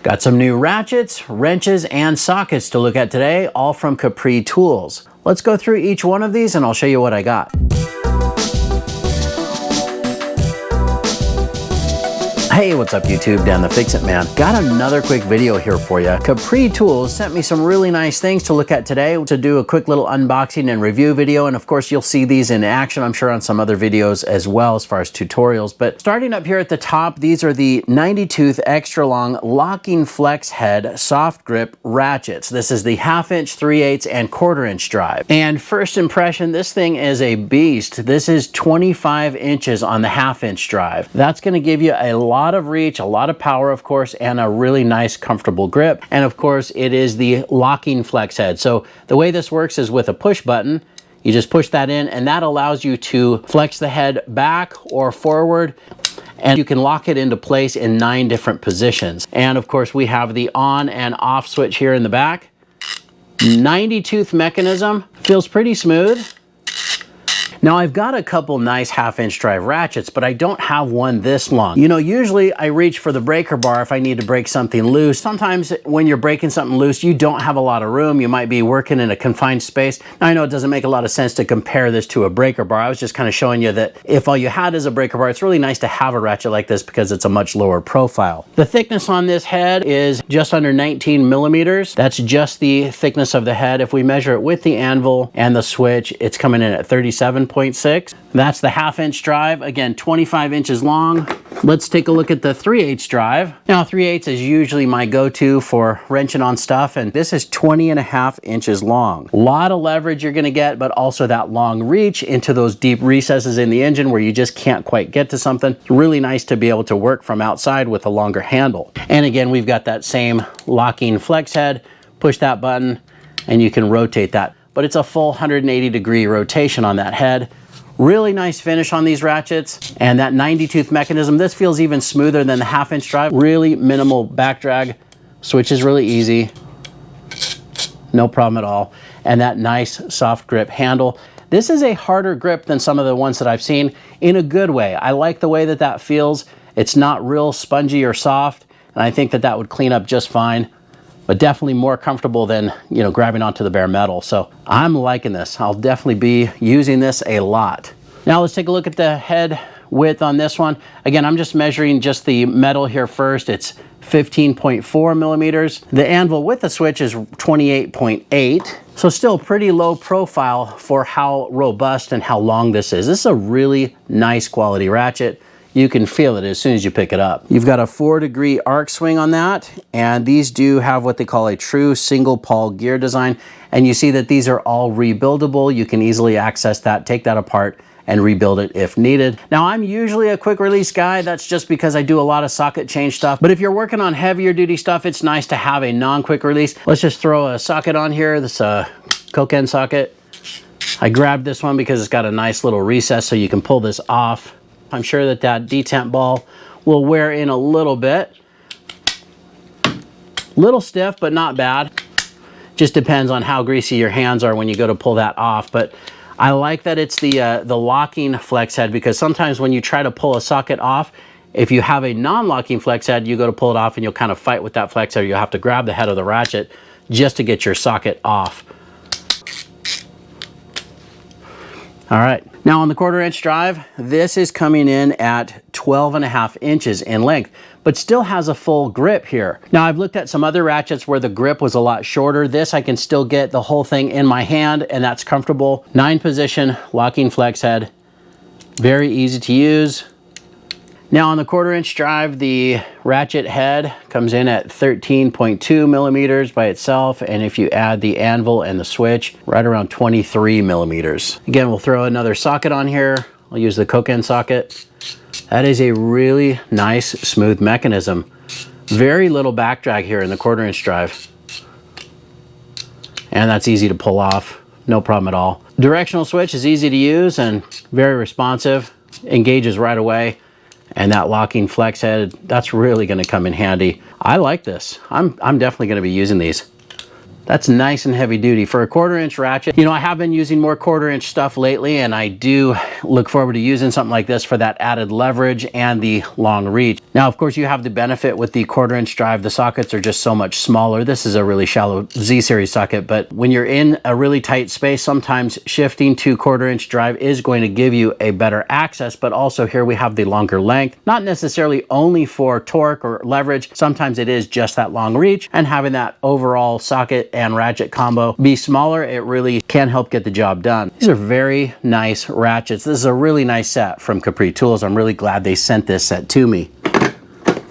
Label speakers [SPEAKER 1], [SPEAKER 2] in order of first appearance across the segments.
[SPEAKER 1] Got some new ratchets, wrenches, and sockets to look at today, all from CAPRI Tools. Let's go through each one of these and I'll show you what I got. Hey, what's up YouTube? Dan the Fix-It Man. Got another quick video here for you. CAPRI Tools sent me some really nice things to look at today to do a quick little unboxing and review video. And of course, you'll see these in action, I'm sure, on some other videos as well as far as tutorials. But starting up here at the top, these are the 90-tooth extra long locking flex head soft grip ratchets. This is the 1/2 inch, 3/8, and 1/4 inch drive. And first impression, this thing is a beast. This is 25 inches on the 1/2 inch drive. That's going to give you a lot of reach, a lot of power, of course, and a really nice comfortable grip. And of course, it is the locking flex head. So the way this works is with a push button. You just push that in and that allows you to flex the head back or forward, and you can lock it into place in 9 different positions. And of course, we have the on and off switch here in the back. 90-tooth mechanism, feels pretty smooth. Now I've got a couple nice 1/2 inch drive ratchets, but I don't have one this long. You know, usually I reach for the breaker bar if I need to break something loose. Sometimes when you're breaking something loose, you don't have a lot of room. You might be working in a confined space. Now I know it doesn't make a lot of sense to compare this to a breaker bar. I was just kind of showing you that if all you had is a breaker bar, it's really nice to have a ratchet like this because it's a much lower profile. The thickness on this head is just under 19 millimeters. That's just the thickness of the head. If we measure it with the anvil and the switch, it's coming in at 37.6. That's the 1/2 inch drive, again 25 inches long. Let's take a look at the 3/8 drive. Now 3/8 is usually my go-to for wrenching on stuff, and this is 20.5 inches long. A lot of leverage you're gonna get, but also that long reach into those deep recesses in the engine where you just can't quite get to something. It's really nice to be able to work from outside with a longer handle. And again, we've got that same locking flex head. Push that button and you can rotate that. But it's a full 180-degree rotation on that head. Really nice finish on these ratchets. And that 90-tooth mechanism, this feels even smoother than the 1/2 inch drive. Really minimal back drag. Switch is really easy. No problem at all. And that nice soft grip handle. This is a harder grip than some of the ones that I've seen in a good way. I like the way that that feels. It's not real spongy or soft. And I think that that would clean up just fine, but definitely more comfortable than, you know, grabbing onto the bare metal. So I'm liking this. I'll definitely be using this a lot. Now let's take a look at the head width on this one. Again, I'm just measuring just the metal here first. It's 15.4 millimeters. The anvil with the switch is 28.8. So still pretty low profile for how robust and how long this is. This is a really nice quality ratchet. You can feel it as soon as you pick it up. You've got a 4-degree arc swing on that, and these do have what they call a true single pawl gear design. And you see that these are all rebuildable. You can easily access that, take that apart, and rebuild it if needed. Now, I'm usually a quick release guy. That's just because I do a lot of socket change stuff. But if you're working on heavier duty stuff, it's nice to have a non-quick release. Let's just throw a socket on here. This Coke end socket. I grabbed this one because it's got a nice little recess so you can pull this off. I'm sure that that detent ball will wear in a little bit. Little stiff, but not bad. Just depends on how greasy your hands are when you go to pull that off. But I like that it's the locking flex head, because sometimes when you try to pull a socket off, if you have a non-locking flex head, you go to pull it off and you'll kind of fight with that flex head. You'll have to grab the head of the ratchet just to get your socket off. All right, now on the 1/4 inch drive, this is coming in at 12.5 inches in length, but still has a full grip here. Now I've looked at some other ratchets where the grip was a lot shorter. This, I can still get the whole thing in my hand, and that's comfortable. 9-position locking flex head, very easy to use. Now on the 1/4 inch drive, the ratchet head comes in at 13.2 millimeters by itself. And if you add the anvil and the switch, right around 23 millimeters. Again, we'll throw another socket on here. I'll use the Coke end socket. That is a really nice, smooth mechanism. Very little back drag here in the 1/4 inch drive. And that's easy to pull off, no problem at all. Directional switch is easy to use and very responsive, engages right away. And that locking flex head, that's really going to come in handy. I like this. I'm definitely going to be using these. That's nice and heavy duty. For a 1/4 inch ratchet, you know, I have been using more 1/4 inch stuff lately, and I do look forward to using something like this for that added leverage and the long reach. Now, of course, you have the benefit with the 1/4 inch drive. The sockets are just so much smaller. This is a really shallow Z-series socket, but when you're in a really tight space, sometimes shifting to 1/4 inch drive is going to give you a better access, but also here we have the longer length, not necessarily only for torque or leverage. Sometimes it is just that long reach, and having that overall socket and ratchet combo be smaller, it really can help get the job done. These are very nice ratchets. This is a really nice set from CAPRI Tools. I'm really glad they sent this set to me.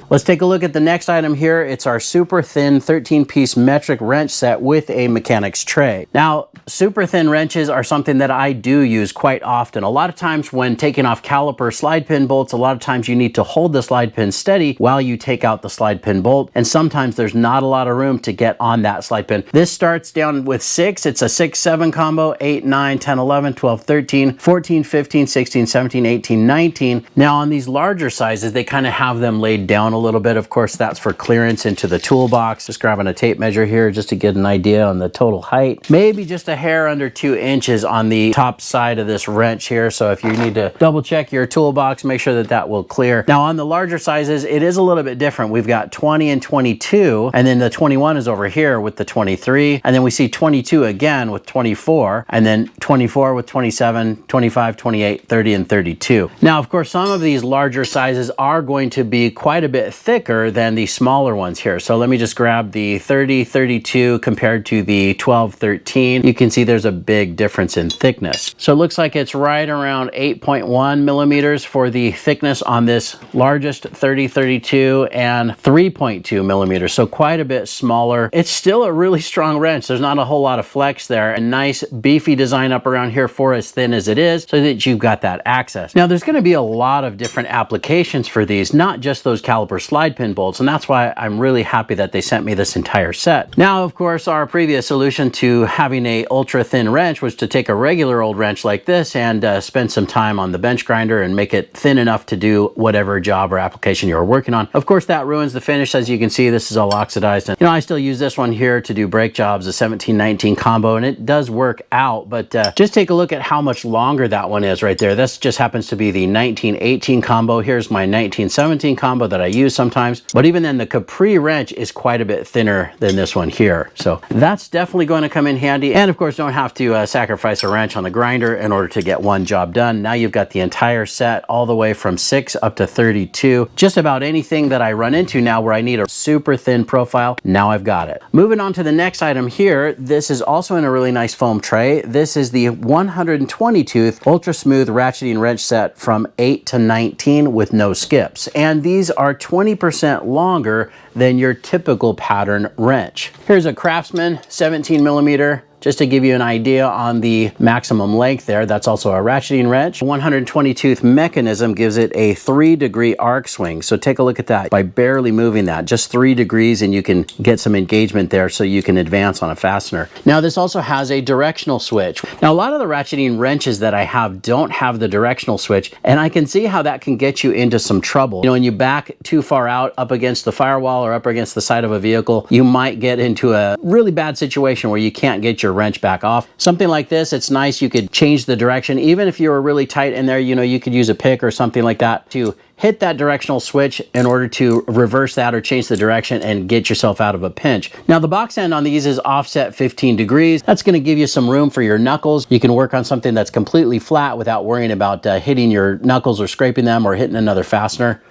[SPEAKER 1] Let's take a look at the next item here. It's our super thin 13-piece metric wrench set with a mechanic's tray. Now, super thin wrenches are something that I do use quite often. A lot of times when taking off caliper slide pin bolts, a lot of times you need to hold the slide pin steady while you take out the slide pin bolt, and sometimes there's not a lot of room to get on that slide pin. This starts down with 6. It's a 6-7 combo, 8, 9, 10, 11, 12, 13, 14, 15, 16, 17, 18, 19. Now on these larger sizes, they kind of have them laid down a little bit. Of course, that's for clearance into the toolbox. Just grabbing a tape measure here just to get an idea on the total height. Maybe just a hair under 2 inches on the top side of this wrench here. So if you need to double check your toolbox, make sure that that will clear. Now on the larger sizes, it is a little bit different. We've got 20 and 22, and then the 21 is over here with the 23, and then we see 22 again with 24, and then 24 with 27, 25, 28, 30, and 32. Now, of course, some of these larger sizes are going to be quite a bit thicker than the smaller ones here. So let me just grab the 30, 32 compared to the 12, 13. You can see there's a big difference in thickness. So it looks like it's right around 8.1 millimeters for the thickness on this largest 30, 32 and 3.2 millimeters. So quite a bit smaller. It's still a really strong wrench. There's not a whole lot of flex there. A nice beefy design up around here for as thin as it is so that you've got that access. Now there's going to be a lot of different applications for these, not just those caliper slide pin bolts, and that's why I'm really happy that they sent me this entire set. Now, of course, our previous solution to having a ultra thin wrench was to take a regular old wrench like this and spend some time on the bench grinder and make it thin enough to do whatever job or application you're working on. Of course, that ruins the finish. As you can see, this is all oxidized, and you know, I still use this one here to do brake jobs, a 17-19 combo, and it does work out, but just take a look at how much longer that one is right there. This just happens to be the 19-18 combo. Here's my 19-17 combo that I use sometimes. But even then, the CAPRI wrench is quite a bit thinner than this one here. So that's definitely going to come in handy. And of course, don't have to sacrifice a wrench on the grinder in order to get one job done. Now you've got the entire set all the way from 6 up to 32. Just about anything that I run into now where I need a super thin profile, now I've got it. Moving on to the next item here. This is also in a really nice foam tray. This is the 120 tooth ultra smooth ratcheting wrench set from 8 to 19 with no skips. And these are 20% longer than your typical pattern wrench. Here's a Craftsman 17 millimeter. Just to give you an idea on the maximum length there, that's also a ratcheting wrench. 120 tooth mechanism gives it a 3-degree arc swing. So take a look at that. By barely moving that, just 3 degrees, and you can get some engagement there so you can advance on a fastener. Now this also has a directional switch. Now a lot of the ratcheting wrenches that I have don't have the directional switch, and I can see how that can get you into some trouble. You know, when you back too far out up against the firewall or up against the side of a vehicle, you might get into a really bad situation where you can't get your wrench back off. Something like this, it's nice. You could change the direction. Even if you were really tight in there, you know, you could use a pick or something like that to hit that directional switch in order to reverse that or change the direction and get yourself out of a pinch. Now the box end on these is offset 15 degrees. That's going to give you some room for your knuckles. You can work on something that's completely flat without worrying about hitting your knuckles or scraping them or hitting another fastener.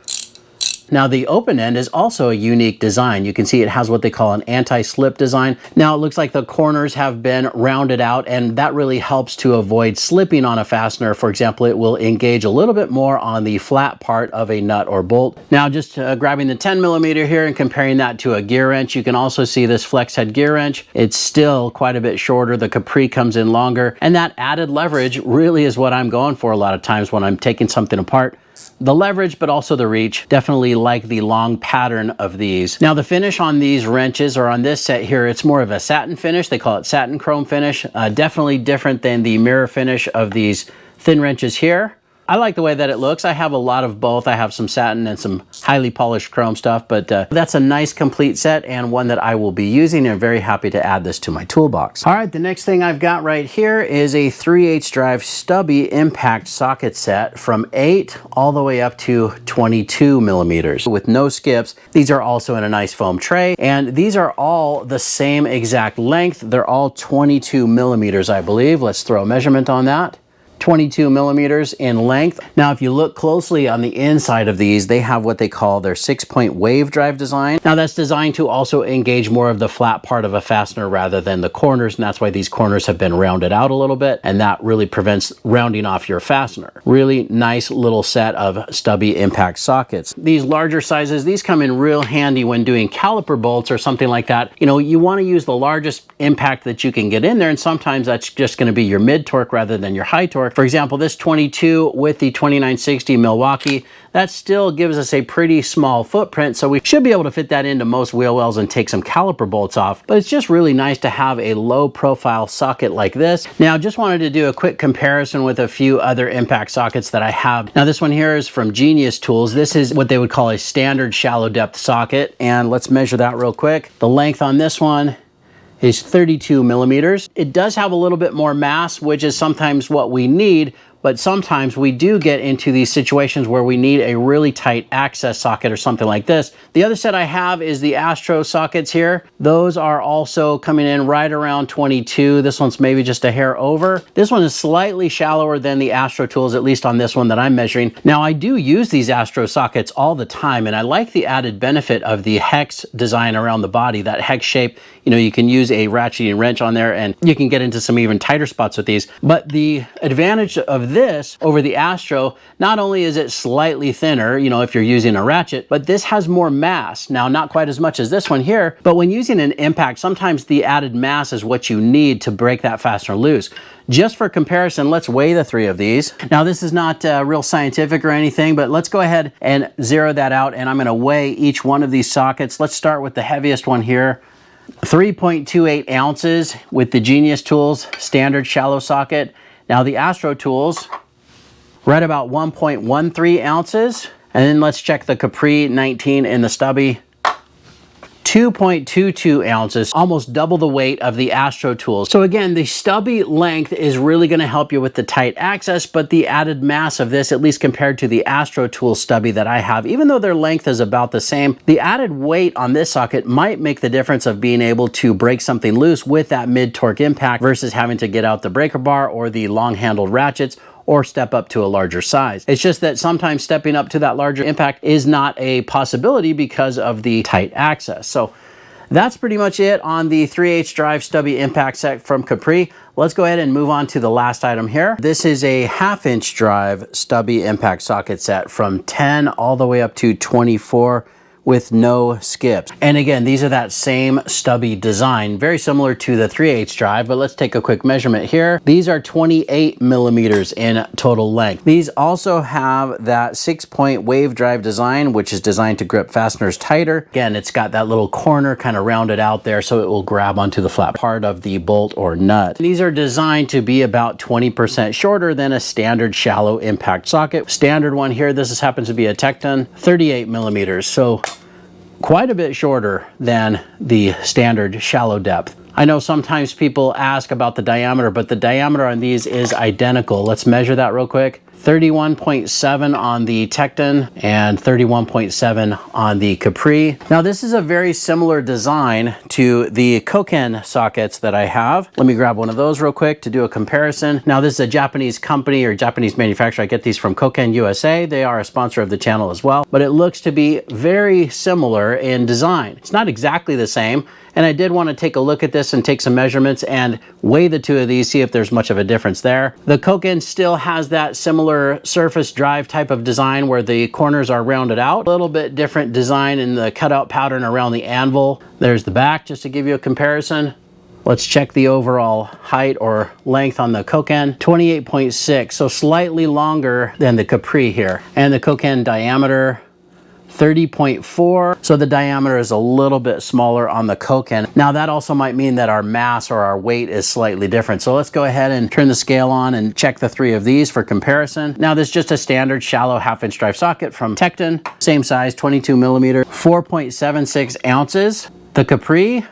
[SPEAKER 1] Now the open end is also a unique design. You can see it has what they call an anti-slip design. Now it looks like the corners have been rounded out, and that really helps to avoid slipping on a fastener. For example, it will engage a little bit more on the flat part of a nut or bolt. Now just grabbing the 10 millimeter here and comparing that to a gear wrench, you can also see this flex head gear wrench. It's still quite a bit shorter. The CAPRI comes in longer, and that added leverage really is what I'm going for a lot of times when I'm taking something apart. The leverage, but also the reach. Definitely like the long pattern of these. Now the finish on these wrenches, or on this set here, it's more of a satin finish. They call it satin chrome finish. Definitely different than the mirror finish of these thin wrenches here. I like the way that it looks. I have a lot of both. I have some satin and some highly polished chrome stuff, but that's a nice complete set and one that I will be using, and very happy to add this to my toolbox. All right, the next thing I've got right here is a 3/8 drive Stubby impact socket set from 8 all the way up to 22 millimeters with no skips. These are also in a nice foam tray, and these are all the same exact length. They're all 22 millimeters, I believe. Let's throw a measurement on that. 22 millimeters in length. Now, if you look closely on the inside of these, they have what they call their 6-point wave drive design. Now, that's designed to also engage more of the flat part of a fastener rather than the corners, and that's why these corners have been rounded out a little bit, and that really prevents rounding off your fastener. Really nice little set of Stubby impact sockets. These larger sizes, these come in real handy when doing caliper bolts or something like that. You know, you want to use the largest impact that you can get in there, and sometimes that's just going to be your mid torque rather than your high torque. For example, this 22 with the 2960 Milwaukee, that still gives us a pretty small footprint, so we should be able to fit that into most wheel wells and take some caliper bolts off. But it's just really nice to have a low profile socket like this. Now, just wanted to do a quick comparison with a few other impact sockets that I have. Now, this one here is from Genius Tools. This is what they would call a standard shallow depth socket, and let's measure that real quick. The length on this one is 32 millimeters. It does have a little bit more mass, which is sometimes what we need, but sometimes we do get into these situations where we need a really tight access socket or something like this. The other set I have is the Astro sockets here. Those are also coming in right around 22. This one's maybe just a hair over. This one is slightly shallower than the Astro tools, at least on this one that I'm measuring. Now, I do use these Astro sockets all the time, and I like the added benefit of the hex design around the body, that hex shape. You know, you can use a ratcheting wrench on there and you can get into some even tighter spots with these. But the advantage of this over the Astro, not only is it slightly thinner, you know, if you're using a ratchet, but this has more mass. Now, not quite as much as this one here, but when using an impact, sometimes the added mass is what you need to break that fastener loose. Just for comparison, let's weigh the 3 of these. Now, this is not real scientific or anything, but let's go ahead and zero that out, and I'm gonna weigh each one of these sockets. Let's start with the heaviest one here. 3.28 ounces with the Genius Tools standard shallow socket. Now, the Astro Tools, right about 1.13 ounces. And then let's check the CAPRI 19 in the Stubby. 2.22 ounces, almost double the weight of the Astro tools. So again, the Stubby length is really going to help you with the tight access, but the added mass of this, at least compared to the Astro tool Stubby that I have, even though their length is about the same, the added weight on this socket might make the difference of being able to break something loose with that mid-torque impact versus having to get out the breaker bar or the long-handled ratchets or step up to a larger size. It's just that sometimes stepping up to that larger impact is not a possibility because of the tight access. So that's pretty much it on the 3/8 drive Stubby impact set from CAPRI. Let's go ahead and move on to the last item here. This is a 1/2" drive Stubby impact socket set from 10 all the way up to 24 with no skips. And again, these are that same Stubby design, very similar to the 3/8 drive, but let's take a quick measurement here. These are 28 millimeters in total length. These also have that 6-point wave drive design, which is designed to grip fasteners tighter. Again, it's got that little corner kind of rounded out there so it will grab onto the flat part of the bolt or nut. These are designed to be about 20% shorter than a standard shallow impact socket. Standard one here, this happens to be a Tecton, 38 millimeters. So quite a bit shorter than the standard shallow depth. I know sometimes people ask about the diameter, but the diameter on these is identical. Let's measure that real quick. 31.7 on the Tecton and 31.7 on the CAPRI. Now, this is a very similar design to the Koken sockets that I have. Let me grab one of those real quick to do a comparison. Now, this is a Japanese company or Japanese manufacturer. I get these from Koken USA. They are a sponsor of the channel as well, but it looks to be very similar in design. It's not exactly the same, and I did want to take a look at this and take some measurements and weigh the 2 of these, see if there's much of a difference there. The Koken still has that similar surface drive type of design where the corners are rounded out. A little bit different design in the cutout pattern around the anvil. There's the back, just to give you a comparison. Let's check the overall height or length on the Koken. 28.6, so slightly longer than the CAPRI here. And the Koken diameter, 30.4, so the diameter is a little bit smaller on the Coke end. Now that also might mean that our mass or our weight is slightly different. So let's go ahead and turn the scale on and check the three of these for comparison. Now this is just a standard shallow 1/2" drive socket from Tecton, same size, 22 millimeter, 4.76 ounces. The Capri,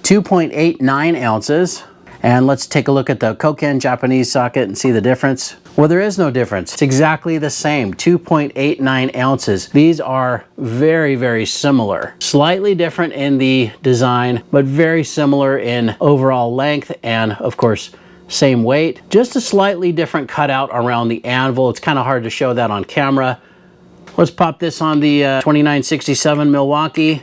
[SPEAKER 1] 2.89 ounces. And let's take a look at the Koken Japanese socket and see the difference. Well, there is no difference. It's exactly the same, 2.89 ounces. These are very, very similar. Slightly different in the design, but very similar in overall length and, of course, same weight. Just a slightly different cutout around the anvil. It's kind of hard to show that on camera. Let's pop this on the 2967 Milwaukee.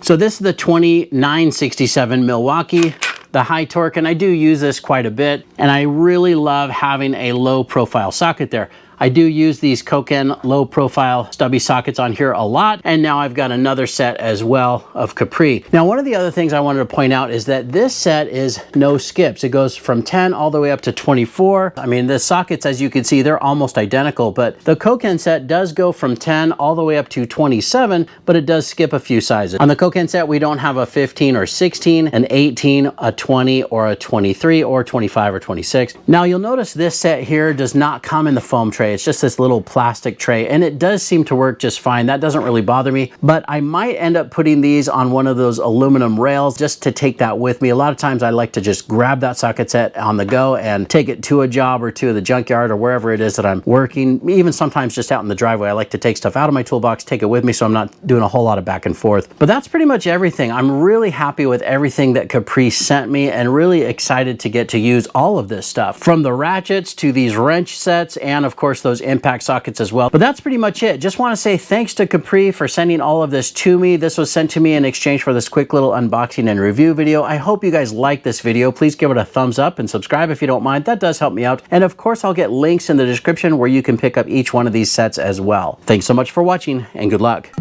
[SPEAKER 1] So this is the 2967 Milwaukee, the high torque, and I do use this quite a bit, and I really love having a low profile socket there. I do use these Koken low profile stubby sockets on here a lot, and now I've got another set as well of Capri. Now, one of the other things I wanted to point out is that this set is no skips. It goes from 10 all the way up to 24. I mean, the sockets, as you can see, they're almost identical, but the Koken set does go from 10 all the way up to 27, but it does skip a few sizes. On the Koken set, we don't have a 15 or 16, an 18, a 20, or a 23, or 25 or 26. Now, you'll notice this set here does not come in the foam tray. It's just this little plastic tray, and it does seem to work just fine. That doesn't really bother me, but I might end up putting these on one of those aluminum rails just to take that with me. A lot of times I like to just grab that socket set on the go and take it to a job or to the junkyard or wherever it is that I'm working. Even sometimes just out in the driveway, I like to take stuff out of my toolbox, take it with me, so I'm not doing a whole lot of back and forth. But that's pretty much everything. I'm really happy with everything that Capri sent me and really excited to get to use all of this stuff, from the ratchets to these wrench sets and of course those impact sockets as well. But that's pretty much it. Just want to say thanks to Capri for sending all of this to me. This was sent to me in exchange for this quick little unboxing and review video. I hope you guys like this video. Please give it a thumbs up and subscribe if you don't mind. That does help me out. And of course, I'll get links in the description where you can pick up each one of these sets as well. Thanks so much for watching and good luck.